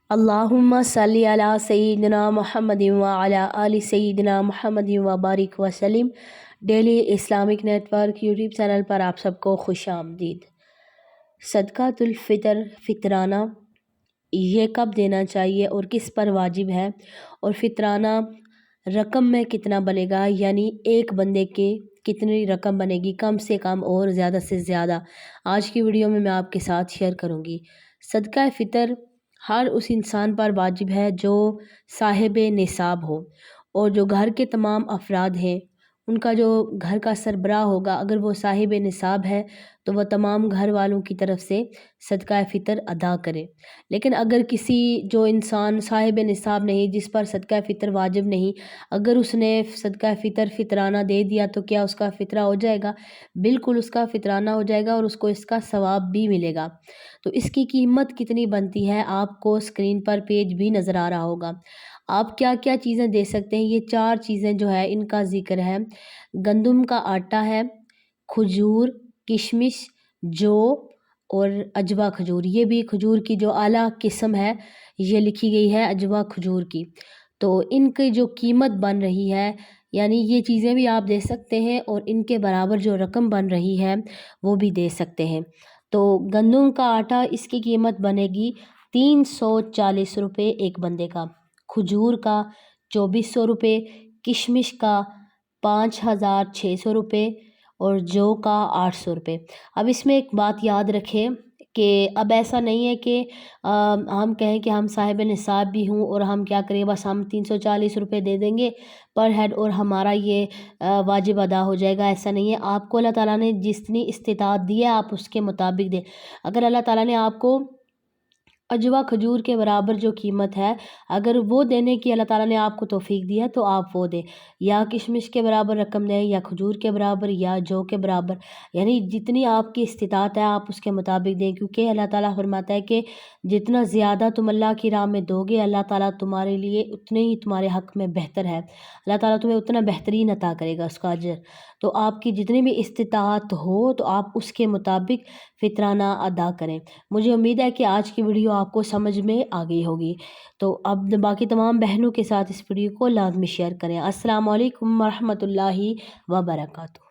اللہم صلی علی سیدنا محمد وعلی آل سیدنا محمد وبارک وسلم۔ Daily Islamic network YouTube channel پر آپ سب کو خوش آمدید۔ صدقۃ الفطر فطرانہ یہ کب دینا چاہیے اور کس پر واجب ہے، اور فطرانہ رقم میں کتنا بنے گا، یعنی ایک بندے کے کتنی رقم بنے گی، کم سے کم اور زیادہ سے زیادہ، آج کی ویڈیو میں آپ کے ساتھ شیئر کروں گی۔ صدقہ فطر ہر اس انسان پر واجب ہے جو صاحب نصاب ہو، اور جو گھر کے تمام افراد ہیں ان کا جو گھر کا سربراہ ہوگا، اگر وہ صاحب نصاب ہے تو وہ تمام گھر والوں کی طرف سے صدقہ فطر ادا کرے۔ لیکن اگر کسی جو انسان صاحب نصاب نہیں، جس پر صدقہ فطر واجب نہیں، اگر اس نے صدقہ فطر فطرانہ دے دیا تو کیا اس کا فطرہ ہو جائے گا؟ بالکل اس کا فطرانہ ہو جائے گا، اور اس کو اس کا ثواب بھی ملے گا۔ تو اس کی قیمت کتنی بنتی ہے آپ کو اسکرین پر پیج بھی نظر آ رہا ہوگا۔ آپ کیا کیا چیزیں دے سکتے ہیں، یہ 4 چیزیں جو ہے ان کا ذکر ہے۔ گندم کا آٹا ہے، کھجور، کشمش، جو اور عجوا کھجور، یہ بھی کھجور کی جو اعلیٰ قسم ہے یہ لکھی گئی ہے عجوا کھجور کی۔ تو ان کی جو قیمت بن رہی ہے، یعنی یہ چیزیں بھی آپ دے سکتے ہیں، اور ان کے برابر جو رقم بن رہی ہے وہ بھی دے سکتے ہیں۔ تو گندم کا آٹا اس کی قیمت بنے گی 340 روپے ایک بندے کا، کھجور کا 2400 روپے، کشمش کا 5600 روپے، اور جو کا 800 روپے۔ اب اس میں ایک بات یاد رکھیں کہ اب ایسا نہیں ہے کہ ہم کہیں کہ ہم صاحب نصاب بھی ہوں اور ہم کیا کریں، بس ہم 340 روپے دے دیں گے پر ہیڈ اور ہمارا یہ واجب ادا ہو جائے گا۔ ایسا نہیں ہے، آپ کو اللہ تعالیٰ نے جتنی استطاعت دی ہے آپ اس کے مطابق دیں۔ اگر اللہ تعالیٰ نے آپ کو عجوا کھجور کے برابر جو قیمت ہے اگر وہ دینے کی اللہ تعالیٰ نے آپ کو توفیق دی ہے تو آپ وہ دیں، یا کشمش کے برابر رقم دیں، یا کھجور کے برابر، یا جو کے برابر، یعنی جتنی آپ کی استطاعت ہے آپ اس کے مطابق دیں، کیونکہ اللہ تعالیٰ فرماتا ہے کہ جتنا زیادہ تم اللہ کی راہ میں دو گے اللہ تعالیٰ تمہارے لیے اتنے ہی تمہارے حق میں بہتر ہے، اللہ تعالیٰ تمہیں اتنا بہترین عطا کرے گا اس کا اجر۔ تو آپ کی جتنی بھی استطاعت ہو تو آپ اس کے مطابق فطرانہ ادا کریں۔ مجھے امید ہے کہ آج کی ویڈیو آپ کو سمجھ میں آ گئی ہوگی۔ تو اب باقی تمام بہنوں کے ساتھ اس ویڈیو کو لازمی شیئر کریں۔ السلام علیکم ورحمۃ اللہ وبرکاتہ۔